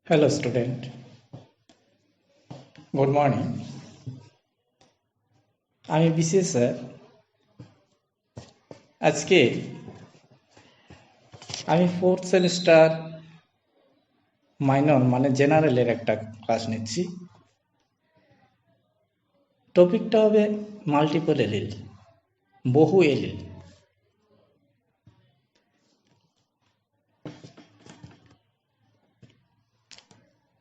Hello student, good morning. আমি BCS sir. আজকে আমি ফোর্থ সেমিস্টার মাইনর মানে জেনারেলের একটা ক্লাস নিচ্ছি। টপিকটা হবে মাল্টিপল এলিল, বহু এলিল।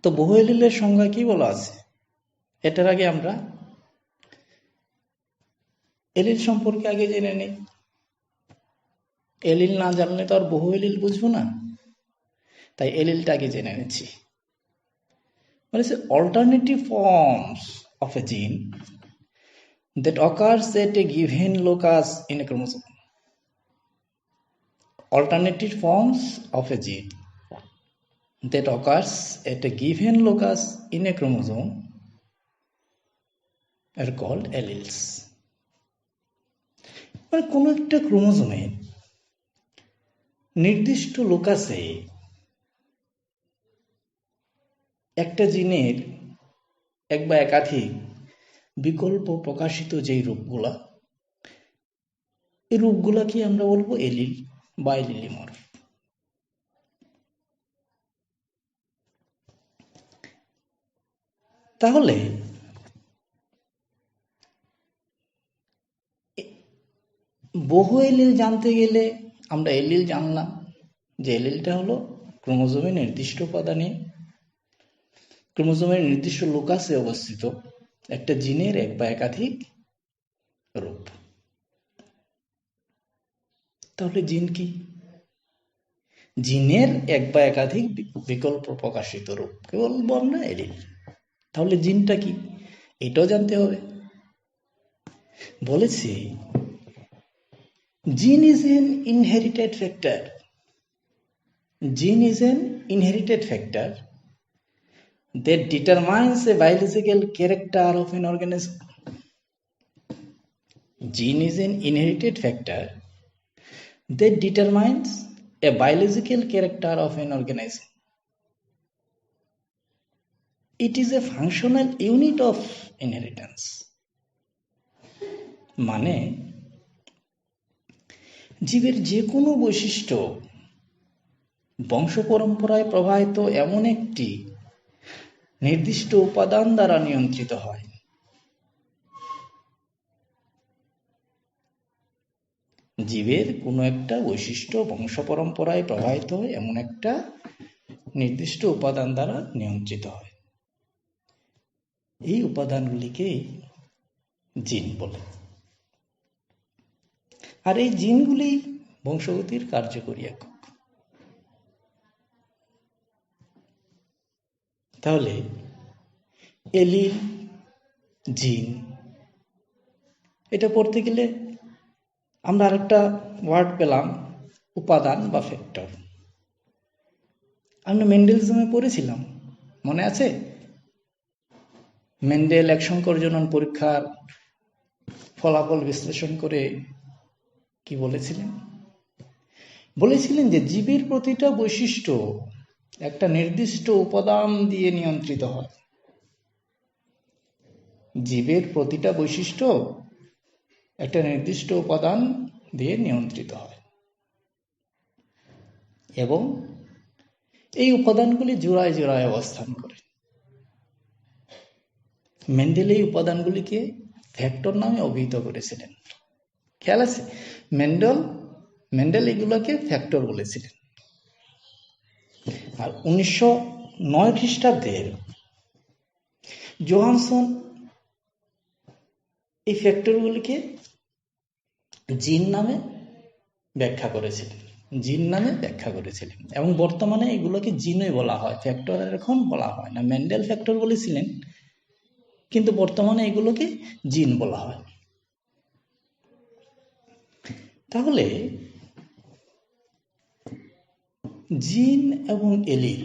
তো বহু এলিলের সংজ্ঞা কি বলা আছে? এটার আগে আমরা এলিল সম্পর্কে আগে জেনে নিই। এলিল না জানলে তো আর বহু এলিল বুঝবো না, তাই এলিলটা আগে জেনে নিচ্ছি। মানে অল্টারনেটিভ ফর্মস অফ এ জিন that occurs at a given locus in a chromosome. Alternative forms of a gene that occurs at a given locus in a chromosome are called alleles. মানে কোনো একটা ক্রোমোজোমে নির্দিষ্ট লোকাসে একটা জিনের এক বা একাধিক বিকল্প প্রকাশিত যেই রূপগুলা, এই রূপগুলাকে আমরা বলবো এলিল বা এলিলিমর্ফ। তাহলে বহু এলিল জানতে গেলে আমরা এলিল জানলাম যে এলিলটা হলো ক্রোমোজোমের নির্দিষ্ট উপাদানে, ক্রোমোজোমের নির্দিষ্ট লোকাসে অবস্থিত একটা জিনের এক বা একাধিক রূপ। তাহলে জিন কি? জিনের এক বা একাধিক বিকল্প প্রকাশিত রূপ কে বলবো আমরা এলিল। তাহলে জিনটা কি এটাও জানতে হবে। বলেছি gene is an inherited factor. Gene is an inherited factor that determines a biological character of an organism. Gene is an inherited factor that determines a biological character of an organism. It is a functional unit of inheritance. মানে জীবের যে কোনো বৈশিষ্ট্য বংশ পরম্পরায় প্রবাহিত এমন একটি নির্দিষ্ট উপাদান দ্বারা নিয়ন্ত্রিত হয়। জীবের কোনো একটা বৈশিষ্ট্য বংশ পরম্পরায় প্রবাহিত হয় এমন একটা নির্দিষ্ট উপাদান দ্বারা নিয়ন্ত্রিত হয়। এই উপাদানগুলিকেই জিন বলে। আর এই জিনগুলি বংশগতির কার্যকরী একক। তাহলে এলিল, জিন, এটা পড়তে গেলে আমরা আরেকটা ওয়ার্ড পেলাম, উপাদান বা ফ্যাক্টর। আমরা মেন্ডেলিজমে পড়েছিলাম, মনে আছে? মেন্ডেল এক সংকর জনন পরীক্ষার ফলাফল বিশ্লেষণ করে কি বলেছিলেন? বলেছিলেন যে জীবের প্রতিটা বৈশিষ্ট্য একটা নির্দিষ্ট উপাদান দিয়ে নিয়ন্ত্রিত হয়। জীবের প্রতিটা বৈশিষ্ট্য একটা নির্দিষ্ট উপাদান দিয়ে নিয়ন্ত্রিত হয় এবং এই উপাদানগুলি জোড়ায় জোড়ায় অবস্থান করে। মেন্ডেল এই উপাদানগুলিকে ফ্যাক্টর নামে অভিহিত করেছিলেন। খেয়াল আছে? মেন্ডেল এগুলোকে ফ্যাক্টর বলেছিলেন। আর 1909 খ্রিস্টাব্দের জোহানসন এই ফ্যাক্টরগুলিকে জিন নামে ব্যাখ্যা করেছিলেন এবং বর্তমানে এগুলোকে জিনই বলা হয়, ফ্যাক্টর এখন বলা হয় না। মেন্ডেল ফ্যাক্টর বলেছিলেন, কিন্তু বর্তমানে এগুলোকে জিন বলা হয়। তাহলে জিন এবং এলিল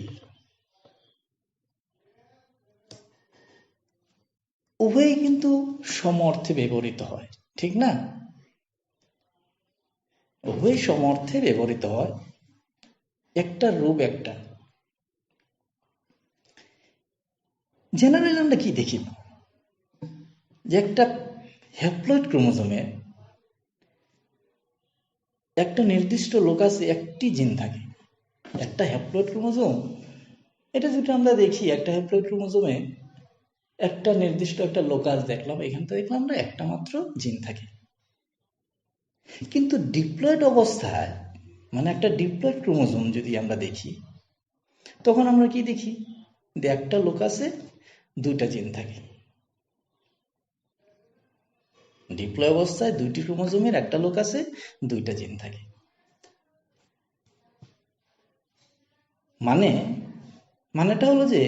উভয়ই কিন্তু সম অর্থে ব্যবহৃত হয়, ঠিক না? উভয় সম অর্থে ব্যবহৃত হয়। একটা রূপ একটা। জেনারেলি আমরা কি দেখি যে একটা হ্যাপ্লয়েড ক্রোমোজোমে একটা নির্দিষ্ট লোকাসে একটি জিন থাকে। একটা হ্যাপ্লয়েড ক্রোমোজোম, এটা যেটা আমরা দেখি, একটা হ্যাপ্লয়েড ক্রোমোজোমে একটা নির্দিষ্ট একটা লোকাস দেখলাম, এখান থেকে দেখলাম আমরা একটা মাত্র জিন থাকে। কিন্তু ডিপ্লয়েড অবস্থায়, মানে একটা ডিপ্লয়েড ক্রোমোজোম যদি আমরা দেখি, তখন আমরা কি দেখি যে একটা লোকাসে দুইটা জিন থাকে। ডিপ্লয় অবস্থায় দুইটি ক্রোমোজোমের একটা লোকাসে দুইটা জিন থাকে। মানেটা হলো যে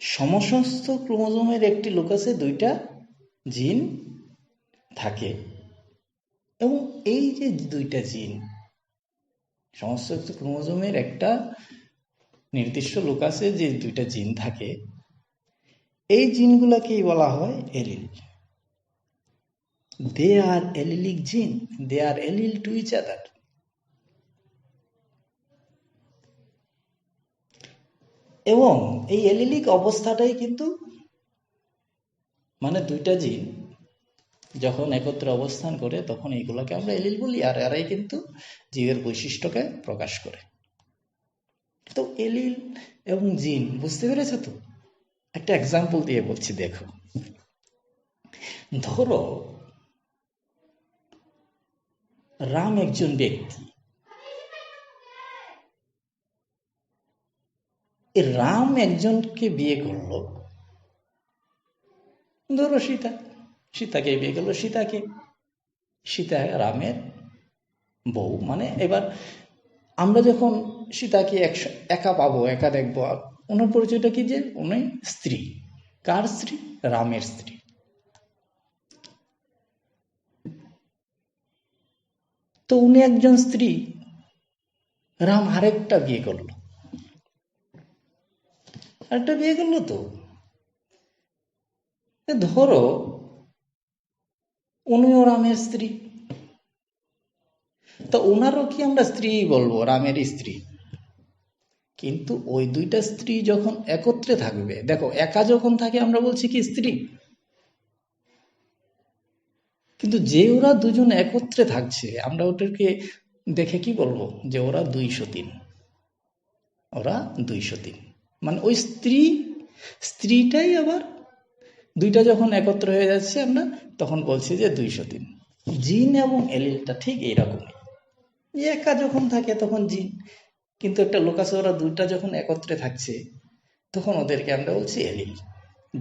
সমস্ত ক্রোমোজোমের একটি লোকাসে দুইটা জিন থাকে, এবং এই যে দুইটা জিন সমস্ত ক্রোমোজোমের একটা নির্দিষ্ট লোকাসে যে দুইটা জিন থাকে, এই জিনগুলোকেই বলা হয় এলিল। দে আর এলিলিক জিন, দে আর এলিল টু ইচ আদার। এবং এই এলিলিক অবস্থাটাই কিন্তু, মানে দুইটা জিন যখন একত্রে অবস্থান করে তখন এইগুলোকে আমরা এলিল বলি, আর এরাই কিন্তু জীবের বৈশিষ্ট্যকে প্রকাশ করে। তো এলিল এবং জিন বুঝতে পেরেছ তো? একটা এক্সাম্পল দিয়ে বলছি, দেখো। ধরো রাম একজন ব্যক্তি, রাম একজনকে বিয়ে করলো, ধরো সীতাকে বিয়ে করলো। সীতা রামের বউ। মানে এবার আমরা যখন সীতাকে একা পাবো, একা দেখবো, ওনার পরিচয়টা কি যে উনি স্ত্রী। কার স্ত্রী? রামের স্ত্রী। তো উনি একজন স্ত্রী, রাম আরেকটা বিয়ে করলো। তো ধরো উনিও রামের স্ত্রী, তো ওনারও কি আমরা স্ত্রী বলবো, রামের স্ত্রী? কিন্তু ওই দুইটা স্ত্রী যখন একত্রে থাকবে, দেখো একা যখন থাকে আমরা বলছি কি স্ত্রী, কিন্তু যে ওরা দুজন একত্রে থাকছে আমরা ওদেরকে দেখে কি বলবো, যে ওরা 203। ওরা 203, মানে ওই স্ত্রীটাই আবার দুইটা যখন একত্র হয়ে যাচ্ছে আমরা তখন বলছি যে 203। জিন এবং এলিলটা ঠিক এইরকমই, একা যখন থাকে তখন জিন, কিন্তু একটা লোকাসে ওরা দুইটা যখন একত্রে থাকছে তখন ওদেরকে আমরা বলছি এলিল।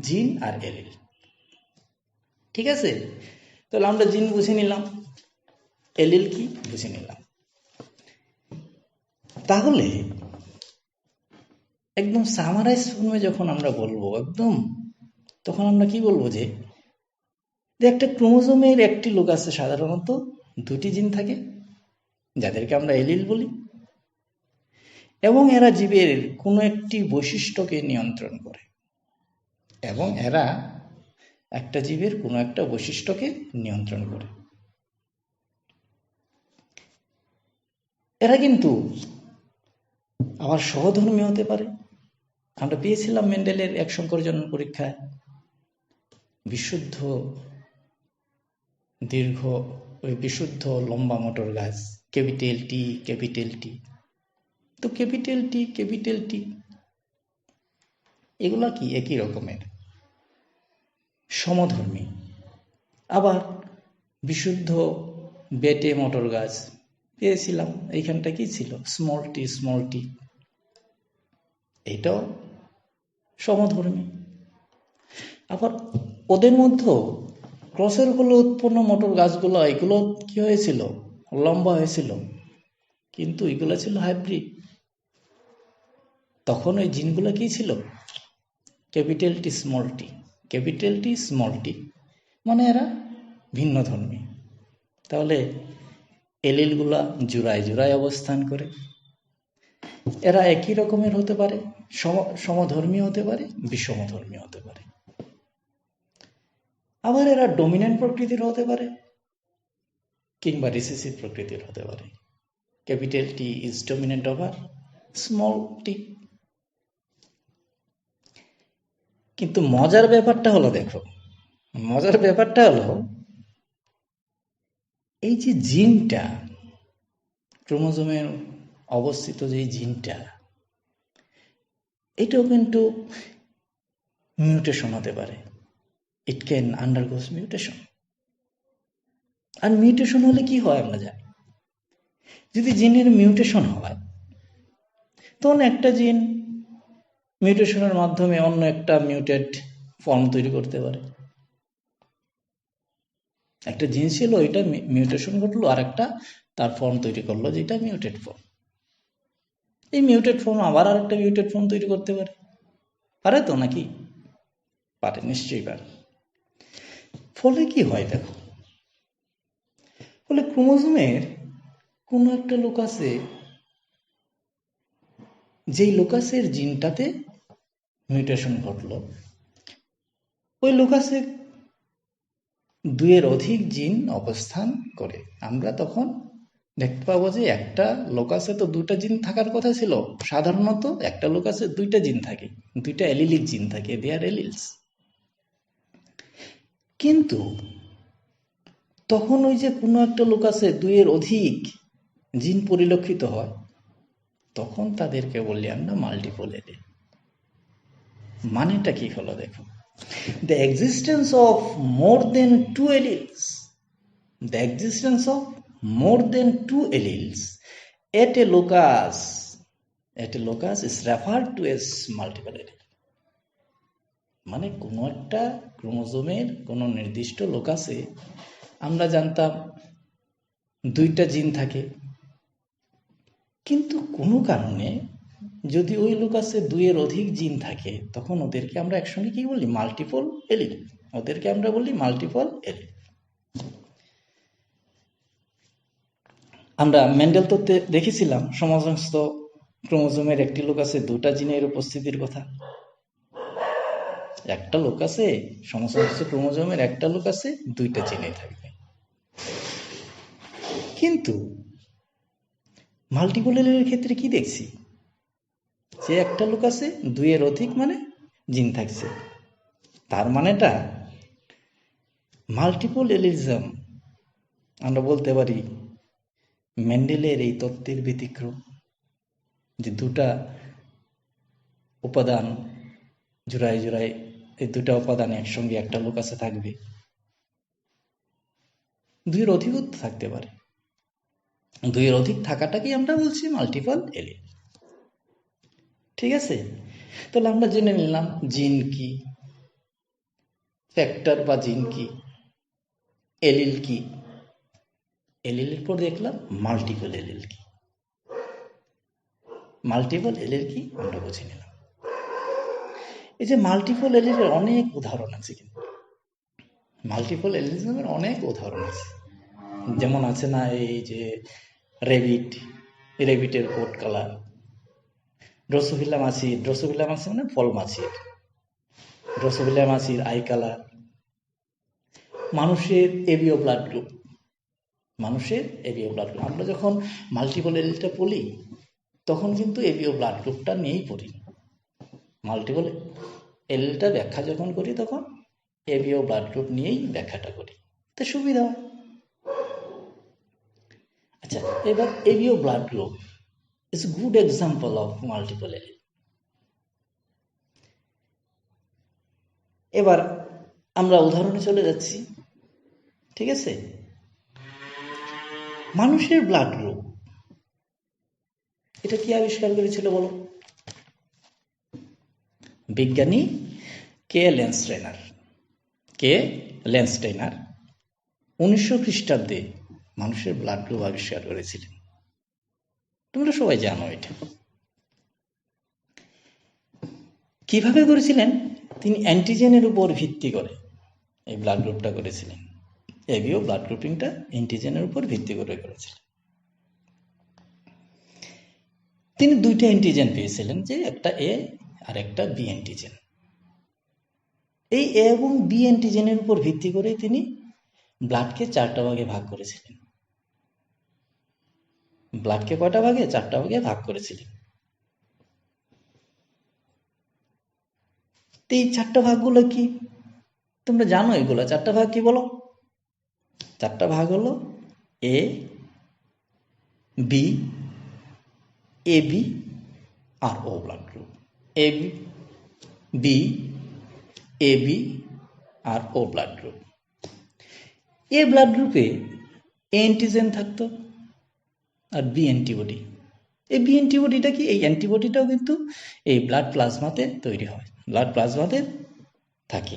জিন আর এলিল, ঠিক আছে? তাহলে আমরা জিন বুঝে নিলাম, এলিল কি বুঝে নিলাম। তাহলে একদম সামারাইজ ফর্মে যখন আমরা বলবো একদম, তখন আমরা কি বলবো, যে একটা ক্রোমোজোমের একটি লোকাসে সাধারণত দুটি জিন থাকে যাদেরকে আমরা এলিল বলি, এবং এরা জীবের কোনো একটি বৈশিষ্ট্যকে নিয়ন্ত্রণ করে, এবং এরা একটা জীবের কোনো একটা বৈশিষ্ট্যকে নিয়ন্ত্রণ করে। এরা কিন্তু আবার সহধর্মী হতে পারে। আমরা পেয়েছিলাম মেন্ডেলের এক সংকর জনন পরীক্ষায় বিশুদ্ধ দীর্ঘ, ওই বিশুদ্ধ লম্বা মোটর গাছ, ক্যাপিটাল টি। তো ক্যাপিটাল টি এগুলা কি একই রকমের সমধর্মী। আবার বিশুদ্ধ বেটে মোটর গাছ পেয়েছিলাম, এইখানটা কি ছিল, স্মল টি, এটাও সমধর্মী। আবার ওদের মধ্যে ক্রসের ফলে উৎপন্ন মোটর গাছগুলো, এগুলো কি হয়েছিল, লম্বা হয়েছিল, কিন্তু এগুলো ছিল হাইব্রিড। তখন ওই জিনগুলো কি ছিল, ক্যাপিটাল টি স্মল টি, মানে এরা ভিন্ন ধর্মী। তাহলে এলিলগুলা জোড়ায় অবস্থান করে। এরা একই রকমের হতে পারে, সমধর্মী হতে পারে, বিষমধর্মী হতে পারে। আবার এরা ডমিন্যান্ট প্রকৃতির হতে পারে কিংবা রিসেসিভ প্রকৃতির হতে পারে। Capital T is dominant over small T. কিন্তু মজার ব্যাপারটা হলো, দেখো, মজার ব্যাপারটা হলো এই যে জিনটা, ক্রোমোজোমের অবস্থিত যে জিনটা, এটাও কিন্তু মিউটেশন হতে পারে। It can undergoes mutation. আর মিউটেশন হলে কি হয় আমরা জানি। যদি জিনের মিউটেশন হয়, তখন একটা জিন মিউটেশনের মাধ্যমে অন্য একটা মিউটেড ফর্ম তৈরি করতে পারে। একটা জিন ছিল, এটা মিউটেশন ঘটলো, আর একটা তার ফর্ম তৈরি করলো যেটা মিউটেড ফর্ম। এই মিউটেড ফর্ম আবার আরেকটা মিউটেড ফর্ম তৈরি করতে পারে, পারে তো নাকি? পারে, নিশ্চয়ই পারে। ফলে কি হয় দেখো, ফলে ক্রোমোজোমের কোনো একটা লোকাসে, যেই লোকাসের জিনটাতে মিউটেশন ঘটলো, ওই লোকাসে দুইয়ের অধিক জিন অবস্থান করে। আমরা তখন দেখতে পাবো যে একটা লোকাসে তো দুটা জিন থাকার কথা ছিল। সাধারণত একটা লোকাসে দুইটা জিন থাকে, দুইটা এলিলিক জিন থাকে, দে আর এলিলস। কিন্তু তখন ওই যে কোনো একটা লোকাসে দুইয়ের অধিক জিন পরিলক্ষিত হয়, তখন তাদেরকে বলি আমরা মাল্টিপল এলিল। মানেটা কি হলো দেখো, the existence of more than two alleles, the existence of more than two alleles at a locus is referred to as multiple allele. মানে কোনো একটা ক্রোমোজোমের কোনো নির্দিষ্ট লোকাসে আমরা জানতাম দুইটা জিন থাকে, কিন্তু কোনো কারণে যদি ওই লোকাসে দুইয়ের অধিক জিন থাকে, তখন ওদেরকে আমরা একসঙ্গে কি বলি? Multiple allele. ওদেরকে আমরা বলি মাল্টিপল এলিল। আমরা মেন্ডেল তত্ত্বে দেখেছিলাম সমস্ত ক্রোমোজোমের একটি লোকাসে দুটা জিনের উপস্থিতির কথা। একটা লোকাসে, সমস্ত ক্রোমোজোমের একটা লোকাসে দুইটা জিনে থাকবে। কিন্তু মাল্টিপল এলিলের ক্ষেত্রে কি দেখছি, যে একটা লোকাসে দুইয়ের অধিক মানে জিন থাকছে। তার মানেটা মাল্টিপল এলিজম আমরা বলতে পারি মেন্ডেলের এই তত্ত্বের ব্যতিক্রম, যে দুটা উপাদান জোড়ায় জোড়ায়, এই দুটা উপাদান একসঙ্গে একটা লোকাসে থাকবে। দুইয়ের অধিকও থাকতে পারে, দুইয়ের অধিক থাকাটাকেই আমরা বলছি মাল্টিপল এলিল। ঠিক আছে, তাহলে আমরা জেনে নিলাম জিন কি, ফ্যাক্টর বা জিন কি, এলিল কি। এলিলের পর দেখলাম মাল্টিপল এলিল কি। মাল্টিপল এলিল কি আমরা বুঝে নিলাম। এই যে মাল্টিপল এলিলের অনেক উদাহরণ আছে, কিন্তু মাল্টিপল এলিজমের অনেক উদাহরণ আছে। যেমন আছে না, এই যে রেবিট, রেবিটের কোট কালার, ড্রসোফিলা মাছি, ড্রসোফিলা মাছি মানে ফল মাছির, ড্রসোফিলা মাছির আই কালার, মানুষের এবিও ব্লাড গ্রুপ, মানুষের এবিও ব্লাড গ্রুপ। আমরা যখন মাল্টিপল এলিলটা পড়ি, তখন কিন্তু এবিও ব্লাড গ্রুপটা নিয়েই পড়ি। মাল্টিপল এলিলটা ব্যাখ্যা যখন করি, তখন এবিও ব্লাড গ্রুপ নিয়েই ব্যাখ্যাটা করি, তো সুবিধা হয়। আচ্ছা, এবার ABO blood group is a good example of multiple allele. এবার আমরা উদাহরণে চলে যাচ্ছি। ঠিক আছে, মানুষের ব্লাড গ্রুপ, এটা কি আবিষ্কার করেছিল বলো? বিজ্ঞানী কে লেন্সটাইনার 1900 খ্রিস্টাব্দে মানুষের ব্লাড গ্রুপ আবিষ্কার করেছিলেন। তোমরা সবাই জানো এটা। কিভাবে করেছিলেন? তিনি অ্যান্টিজেনের উপর ভিত্তি করে এই ব্লাড গ্রুপটা করেছিলেন। এবিও ব্লাড গ্রুপিংটা অ্যান্টিজেনের উপর ভিত্তি করে করেছিলেন। তিনি দুইটা অ্যান্টিজেন পেয়েছিলেন, যে একটা এ আর একটা বি অ্যান্টিজেন। এই এ এবং বি অ্যান্টিজেনের উপর ভিত্তি করে তিনি ব্লাডকে 4টা ভাগে ভাগ করেছিলেন। ব্লাডকে কয়টা ভাগে? 4টা ভাগে ভাগ করেছিলেন। তো এই চারটা ভাগগুলো কি তোমরা জানো? এগুলো চারটা ভাগ কি বলো? চারটা ভাগ হলো A B, A B R O blood group. A B, A B R O blood group. A blood গ্রুপে এ অ্যান্টিজেন থাকতো আর বি অ্যান্টিবডি। এই বি অ্যান্টিবডিটা কি? এই অ্যান্টিবডিটাও কিন্তু এই ব্লাড প্লাজমাতে তৈরি হয়, ব্লাড প্লাজমাতে থাকে।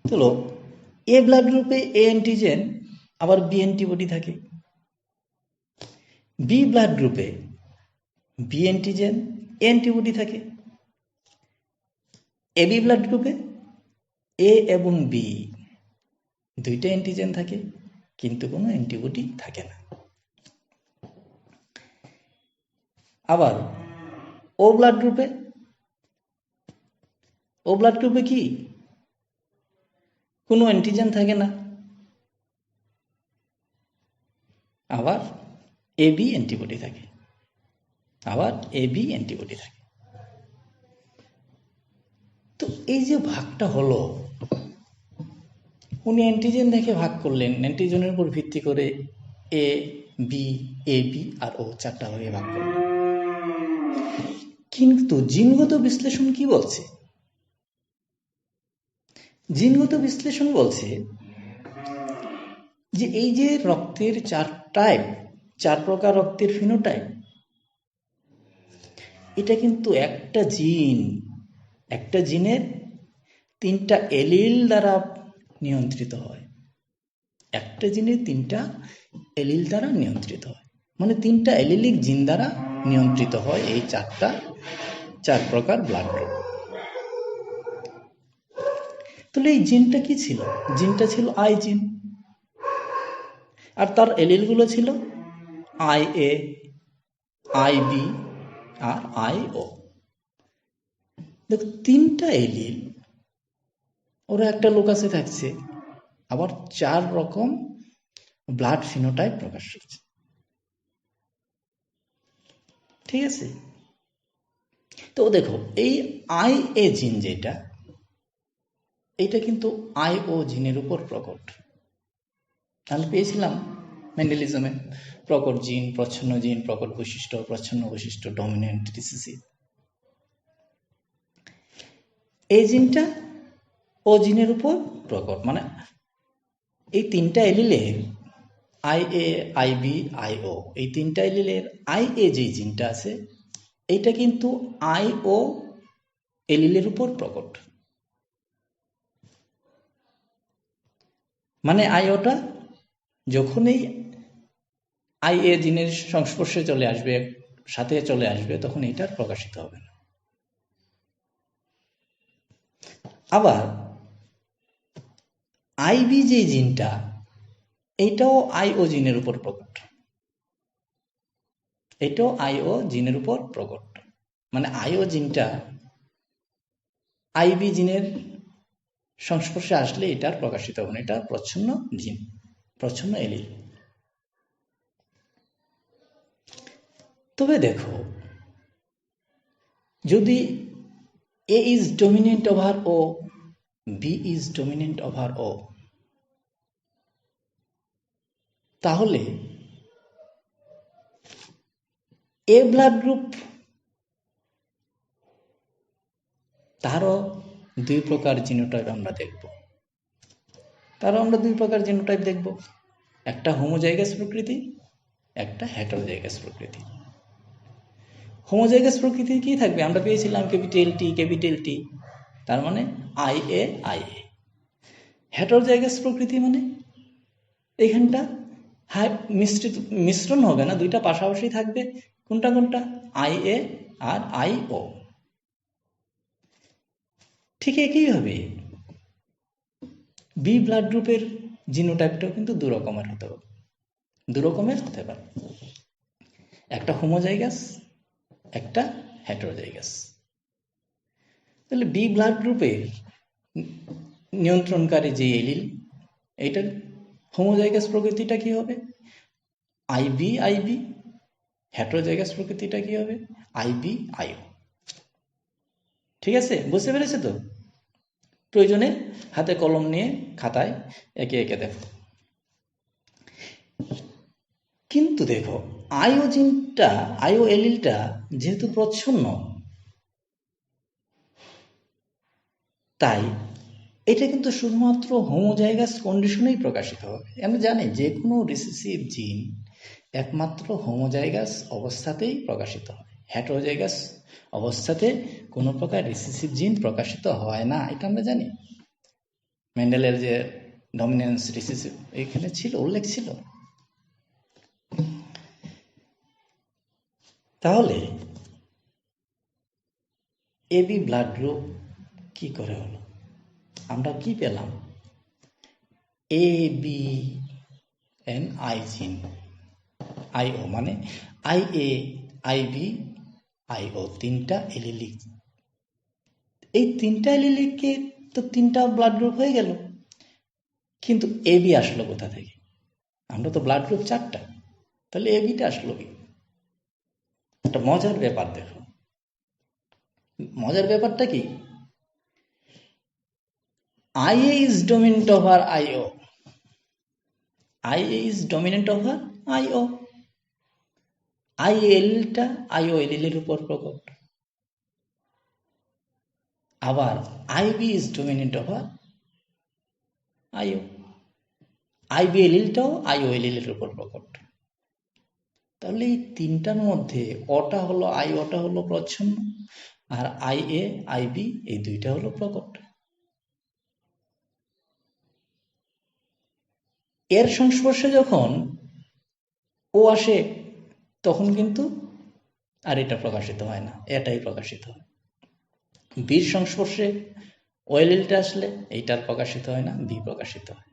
চলো, এ ব্লাড গ্রুপে এ অ্যান্টিজেন আবার বি অ্যান্টিবডি থাকে। বি ব্লাড গ্রুপে বি অ্যান্টিজেন এ অ্যান্টিবডি থাকে। এ বি ব্লাড গ্রুপে এ এবং বি দুইটা অ্যান্টিজেন থাকে, কিন্তু কোনো অ্যান্টিবডি থাকে না। আবার ও ব্লাড গ্রুপে কি কোনো অ্যান্টিজেন থাকে না, আবার এ বি অ্যান্টিবডি থাকে, আবার এ বি অ্যান্টিবডি থাকে। তো এই যে ভাগটা হলো, উনি অ্যান্টিজেন দেখে ভাগ করলেন, অ্যান্টিজেনের উপর ভিত্তি করে এ বি আর ও চারটা ভাগে ভাগ করলেন। কিন্তু জিনগত বিশ্লেষণ কি বলছে? জিনগত বিশ্লেষণ বলছে যে এই যে রক্তের চার প্রকার রক্তের ফিনোটাইপ, এটা কিন্তু একটা জিনের 3টা এলিল দ্বারা নিয়ন্ত্রিত হয়। একটা জিনের 3টা এলিল দ্বারা নিয়ন্ত্রিত হয়, মানে 3টা এলিলিক জিন দ্বারা নিয়ন্ত্রিত হয় এই চার প্রকার ব্লাড গ্রুপ। তাহলে এই জিনটা কি ছিল? জিনটা ছিল আই জিন, আর তার এলিলগুলো ছিল আই এ, আই বি আর আই ও। দেখো, 3টা এলিল, ওরা একটা লোকাসে থাকছে, আবার 4 রকম ব্লাড ফিনোটাইপ প্রকাশ করছে। ঠিক আছে? তো দেখো, এই আই এ জিন যেটা, এটা কিন্তু আই ও জিনের উপর প্রকট। আমি পেয়েছিলাম মেন্ডেলিজমে প্রকট জিন, প্রচ্ছন্ন জিন, প্রকট বৈশিষ্ট্য, প্রচ্ছন্ন বৈশিষ্ট্য, ডমিনেন্ট, রিসেসিভ। এই জিনটা ও জিনের উপর প্রকট, মানে এই 3টা এলিলের I A, I B, I O, এই 3টা এলিলের আই এ যে জিনটা আছে, এইটা কিন্তু আই ও এলিলের উপর প্রকট। মানে আই ওটা যখনই আই এ জিনের সংস্পর্শে চলে আসবে, সাথে চলে আসবে, তখন এটার প্রকাশিত হবে না। আবার আইবি যে জিনটা, এইটাও আই ও জিনের উপর প্রকট। এটাও আই ও জিনের উপর প্রকট, মানে আই ও জিনটা আইবি জিনের সংস্পর্শে আসলে এটার প্রকাশিত হবে না। এটা প্রচ্ছন্ন জিন, প্রচ্ছন্ন এলিল। তবে দেখো, যদি A is dominant over O, B is dominant over O, তাহলে এ ব্লাড গ্রুপ তারও 2 প্রকার জিনোটাইপ আমরা দেখব। একটা হোমোজাইগাস প্রকৃতি, একটা হেটারোজাইগাস প্রকৃতি। হোমোজাইগাস প্রকৃতি কি থাকবে? আমরা পেয়েছিলাম ক্যাপিটাল টি, তার মানে আই এ। হেটারোজাইগাস প্রকৃতি মানে এইখানটা মিশ্রণ হবে না, দুইটা পাশাপাশি থাকবে। কোনটা? আই এ আর আই ও। ঠিক একইভাবে বি ব্লাড গ্রুপের জিনোটাইপটাও কিন্তু 2 রকমের হতে পারে, একটা হোমোজাইগাস, একটা হেটারোজাইগাস। তাহলে বি ব্লাড গ্রুপের নিয়ন্ত্রণকারী যে এলিল, এটার হোমোজাইগাস প্রকৃতিটা কি হবে? আইবি, হেটারোজাইগাস প্রকৃতিটা কি হবে? আইবি আইও। ঠিক আছে, বুঝতে পেরেছে তো? প্রয়োজনে হাতে কলম নিয়ে খাতায় একে একে দেখো। কিন্তু দেখো, আইও এলিলটা যেহেতু প্রচ্ছন্ন, তাই এটা কিন্তু শুধুমাত্র হোমোজাইগাস কন্ডিশনেই প্রকাশিত হবে। আমরা জানি যে কোনো রিসেসিভ জিন একমাত্র হোমোজাইগাস অবস্থাতেই প্রকাশিত হয়। হেটারোজাইগাস অবস্থাতে কোনো প্রকার রিসেসিভ জিন প্রকাশিত হয় না, এটা আমরা জানি। মেন্ডেলের যে ডমিনেন্স রিসেসিভ এখানে ছিল, উল্লেখ ছিল। তাহলে এবি ব্লাড গ্রুপ কি করে হলো? আমরা কি পেলাম? এ বি এন আই জিন, আইও মানে আই এ, আই বি, আইও, তিনটা এলিলিক। এই তিনটা এলিলিকে তো তিনটা ব্লাড গ্রুপ হয়ে গেল, কিন্তু এবি আসলো কোথা থেকে? আমরা তো ব্লাড গ্রুপ 4টা, তাহলে এবিটা আসলো কি? একটা মজার ব্যাপার দেখো, মজার ব্যাপারটা কি? IA is dominant over IO. IA is dominant over IO. IL-টা IO এলিলের উপর প্রকট। আবার IB is dominant over IO. IB এলিলটাও IO এলিলের উপর প্রকট। তাহলে এই তিনটার মধ্যে ওটা হলো আইওটা হলো প্রচ্ছন্ন, আর IA, IB এই দুইটা হলো প্রকট। এর সংস্পর্শে যখন ও আসে তখন কিন্তু আর এটা প্রকাশিত হয় না, এটাই প্রকাশিত হয়। বির সংস্পর্শে ওয়েলিলটা আসলে এইটার প্রকাশিত হয় না, বি প্রকাশিত হয়।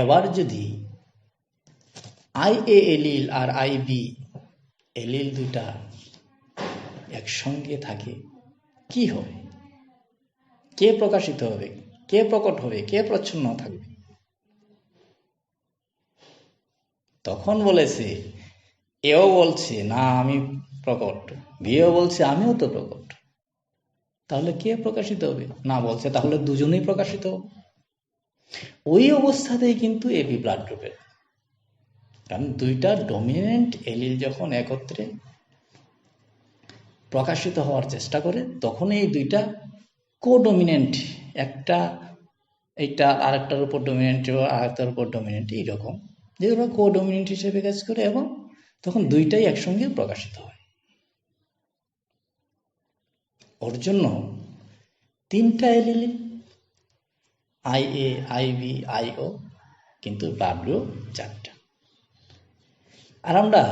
এবার যদি IA এলিল আর IB এলিল দুইটা একসঙ্গে থাকে, কি হবে? কে প্রকাশিত হবে, কে প্রকট হবে, কে প্রচ্ছন্ন থাকবে? তখন বলেছে, এও বলছে না আমি প্রকট, বিও বলছে আমিও তো প্রকট, তাহলে কে প্রকাশিত হবে? না বলছে তাহলে দুজনেই প্রকাশিত হবে। ওই অবস্থাতেই কিন্তু এবি ব্লাড গ্রুপের, কারণ দুইটা ডমিনেন্ট এলিল যখন একত্রে প্রকাশিত হওয়ার চেষ্টা করে, তখন এই দুইটা কোডমিনেন্ট, একটা এইটা আরেকটার উপর ডমিনেন্ট, আরেকটার উপর ডমিনেন্ট, এইরকম যে ওরা কোডমিনেন্ট হিসেবে কাজ করে, এবং তখন দুইটাই একসঙ্গে প্রকাশিত হয়। ওর জন্য তিনটা এলিল, IA, IB, IO, কিন্তু ব্লাড গ্রুপ 4টা। আর আমরা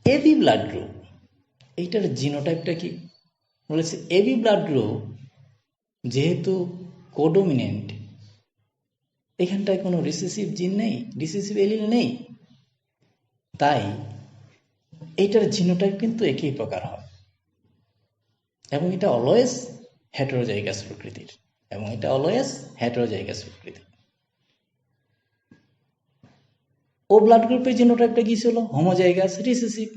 এবি ব্লাড গ্রুপ, এইটার জিনোটাইপটা কি বলেছে? এবি ব্লাড গ্রুপ যেহেতু কোডোমিনেন্ট, এখানটায় কোনো রিসেসিভ জিন নেই, রিসেসিভ এলিল নেই, তাই এইটার জিনোটাইপ কিন্তু একই প্রকার হয়, এবং এটা অলওয়েজ হেটারোজাইগাস প্রকৃতির, এবং এটা অলওয়েজ হেটারোজাইগাস প্রকৃতির। ও ব্লাড গ্রুপের জিনোটাইপটা কি ছিল? হোমোজাইগাস রিসেসিভ,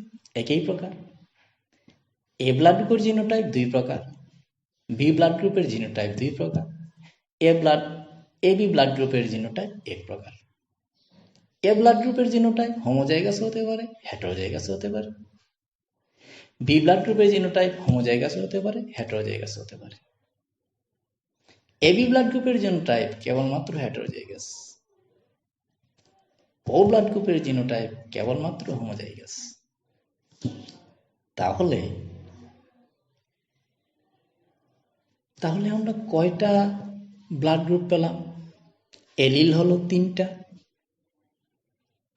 একই প্রকার। এ ব্লাড গ্রুপের জিনোটাইপ 2 প্রকার, বি ব্লাড গ্রুপের জিনোটাইপ 2 প্রকার, এবি ব্লাড গ্রুপের জিনোটাইপ 1 প্রকার। এ ব্লাড গ্রুপের জিনোটাইপ হোমোজাইগাস হতে পারে, হেটারোজাইগাস হতে পারে। বি ব্লাড গ্রুপের জিনোটাইপ হোমোজাইগাস হতে পারে, হেটারোজাইগাস হতে পারে। এবি ব্লাড গ্রুপের জিনোটাইপ কেবলমাত্র হেটারোজাইগাস। ও ব্লাড গ্রুপের জিনোটাইপ কেবলমাত্র হোমোজাইগাস। তাহলে আমরা কয়টা ব্লাড গ্রুপ পেলাম? এলিল হলো 3টা,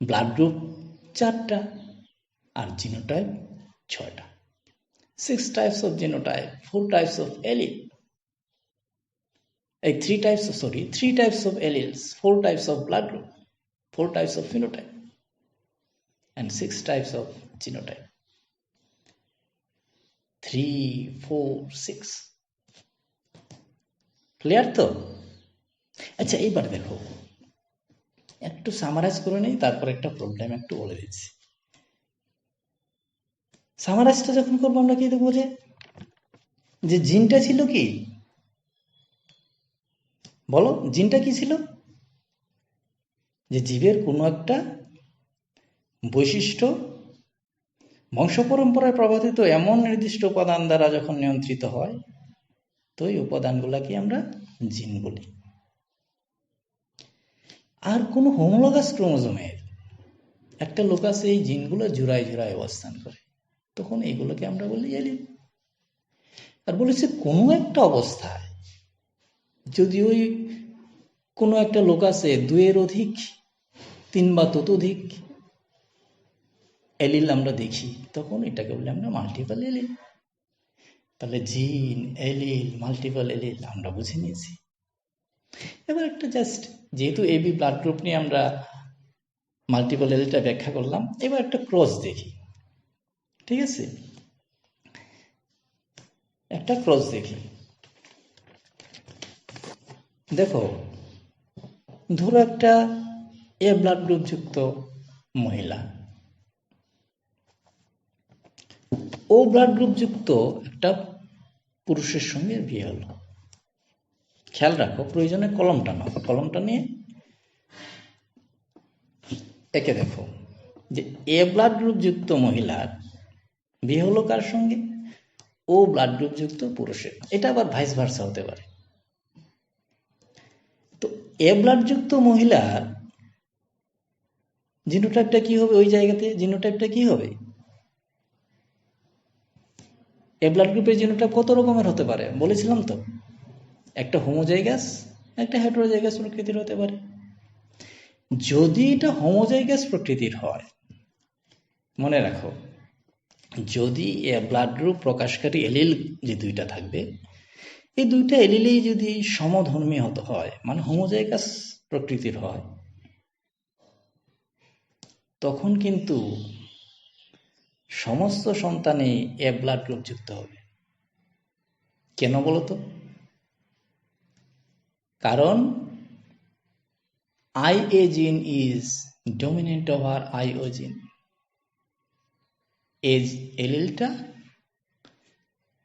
ব্লাড গ্রুপ 4টা, আর জিনোটাইপ 6টা। 6 types of genotype, 4 types of allele. 3 types of alleles, 4 types of blood group, 4 types of phenotype, and 6 types of genotype. 3, 4, 6. Clear তো? আচ্ছা, এইবার দেখো একটু সামারাইজ করে নেই, তারপর একটা প্রবলেম একটু বলে দিচ্ছি। সামারাইজটা যখন করবো আমরা কি দেখবো যে জিনটা ছিল কি, বলো জিনটা কি ছিল? যে জীবের কোনো একটা বৈশিষ্ট্য বংশ পরম্পরায় প্রভাবিত এমন নির্দিষ্ট উপাদান দ্বারা যখন নিয়ন্ত্রিত হয়, তো এই উপাদানগুলাকে আমরা জিন বলি। আর কোন হোমোলগাস ক্রোমোজোমের একটা লোক আছে, এই জিনগুলো জোড়ায় জোড়ায় অবস্থান করে, তখন এইগুলোকে আমরা বলি এলিল। আর বলেছে কোনো একটা অবস্থায় যদি ওই কোনো একটা লোক আছে দুইয়ের অধিক, তিন বা ততোধিক এলিল আমরা দেখি, তখন এটাকে বলি আমরা মাল্টিপল এলিল। তাহলে জিন, এলিল, মাল্টিপল এলিল আমরা বুঝে নিয়েছি। এবার একটা জাস্ট, যেহেতু এবি ব্লাড গ্রুপ নিয়ে আমরা মাল্টিপল এলিলটা ব্যাখ্যা করলাম, এবার একটা ক্রস দেখি। ঠিক আছে, একটা ক্রস দেখি। দেখো, ধরো একটা এ ব্লাড গ্রুপ যুক্ত মহিলা ও ব্লাড গ্রুপ যুক্ত একটা পুরুষের সঙ্গে বিয়ে হলো। খেয়াল রাখো, প্রয়োজনে কলমটা নাও, কলমটা নিয়ে একে দেখো যে এ ব্লাড গ্রুপ যুক্ত মহিলার বিয়ে হলো কার সঙ্গে? ও ব্লাড গ্রুপ যুক্ত পুরুষের। এটা আবার ভাইস ভার্সা হতে পারে। তো এ ব্লাড যুক্ত মহিলার জিনোটাইপটা কি হবে? ওই জায়গাতে জিনোটাইপটা কি হবে? এ ব্লাড গ্রুপের জিনোটাইপ কত রকমের হতে পারে বলেছিলাম তো, একটা হোমোজাইগাস, একটা হেটেরোজাইগাস প্রকৃতির হতে পারে। যদি এটা হোমোজাইগাস প্রকৃতির হয়, মনে রাখো, যদি এ ব্লাড গ্রুপ প্রকাশকারী এলিল যে দুইটা থাকবে, এই দুইটা এলিলেই যদি সমধর্মী হতে হয়, মানে হোমোজাইগাস প্রকৃতির হয়, তখন কিন্তু সমস্ত সন্তানে এ ব্লাড গ্রুপ যুক্ত হবে। কেন বলতো? কারণ IA gene is dominant over IO gene. এই এলিলটা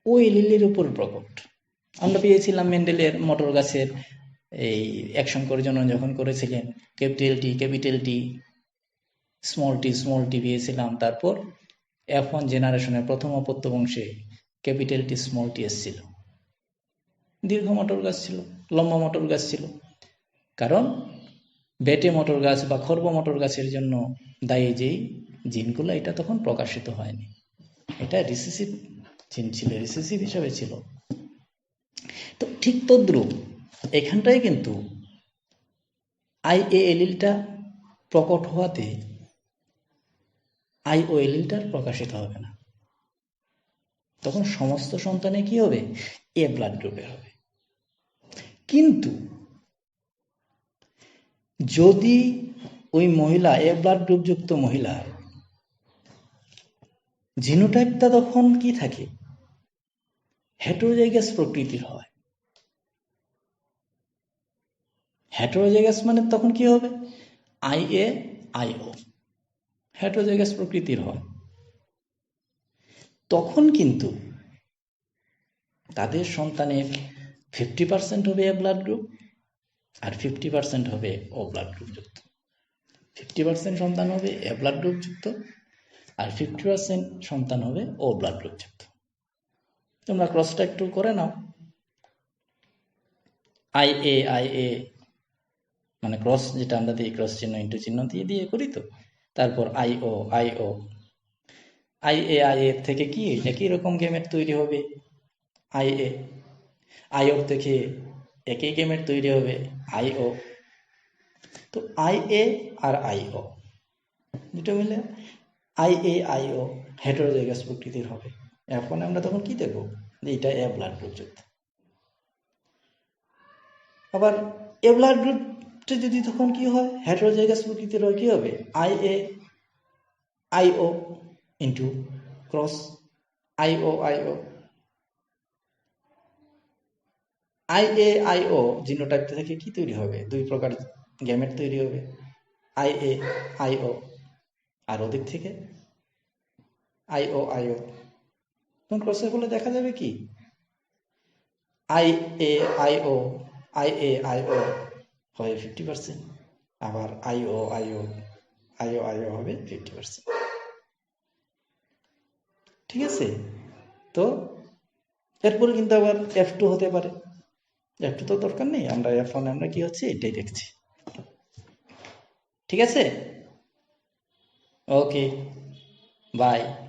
ও এলিলের উপর প্রকট। আমরা পেয়েছিলাম মেন্ডেলের মটর গাছের এই অ্যাকশন পরিজনন যখন করেছিলেন, ক্যাপিটাল টি স্মল টি পেয়েছিলাম। তারপর F1 জেনারেশনের প্রথম অপত্য বংশে ক্যাপিটাল টি স্মল টি এসেছিল। দীর্ঘ মটর গাছ ছিল, লম্বা মটর গাছ ছিল, কারণ বেটে মটর গাছ বা খর্ব মটর গাছের জন্য দায়ী যেই জিনগুলো, এটা তখন প্রকাশিত হয়নি। এটা রিসেসিভ জিন ছিল, রিসেসিভ হিসাবে ছিল। তো ঠিক তদ্রূপ এখানটাই কিন্তু IA এলিলটা প্রকট হওয়াতে IO এলিলটার প্রকাশিত হবে না। তখন সমস্ত সন্তানে কি হবে? এ ব্লাড গ্রুপের হবে। কিন্তু যদি ওই মহিলা, এ ব্লাড গ্রুপ যুক্ত মহিলার জিনোটাইপটা তখন কি থাকে? হেটেরোজাইগাস প্রকৃতির হয়। হেটেরোজাইগাস মানে তখন কি হবে? IA IO হেটেরোজাইগাস প্রকৃতির হয়। তখন কিন্তু তাদের সন্তানের 50% হবে এ ব্লাড গ্রুপ আর 50% হবে ও ব্লাড গ্রুপ যুক্ত। 50% সন্তান হবে এ ব্লাড গ্রুপ যুক্ত আর 50% সন্তান হবে ও ব্লাড গ্রুপ যুক্ত। তোমরা ক্রসটা একটু করে নাও। IA মানে ক্রস যেটা আমরা দিই, ক্রস চিহ্ন ইন্টু চিহ্ন দিয়ে করি তো। তারপর IO IA থেকে কি একই রকম গেমেট তৈরি হবে। IO থেকে একই গেমেট তৈরি হবে IO। তো IA আর IO দুটো মিলে IO হেটেরোজাইগাস প্রকৃতির হবে। এখন আমরা তখন কি দেখব? যে এটা এ ব্লাড গ্রুপ যুক্ত। আবার এ ব্লাড গ্রুপটা যদি তখন কি হয়? হেটেরোজাইগাস প্রকৃতির হয়, কি হবে? IO into cross IO genotype থেকে কি তৈরি হবে? দুই প্রকার গ্যামেট তৈরি হবে, IO। আর ওদিক থেকে আইও আইও, তখন ক্রসে করলে দেখা যাবে কি I A IO, I A আইও হয় 50%, আবার আইও আইও আইও আইও হবে 50%। ঠিক আছে, তো এরপরে কিন্তু আবার F2 হতে পারে। F2 তো দরকার নেই, আমরা F1 আমরা কি হচ্ছে এটাই দেখছি। ঠিক আছে, ওকে, বাই।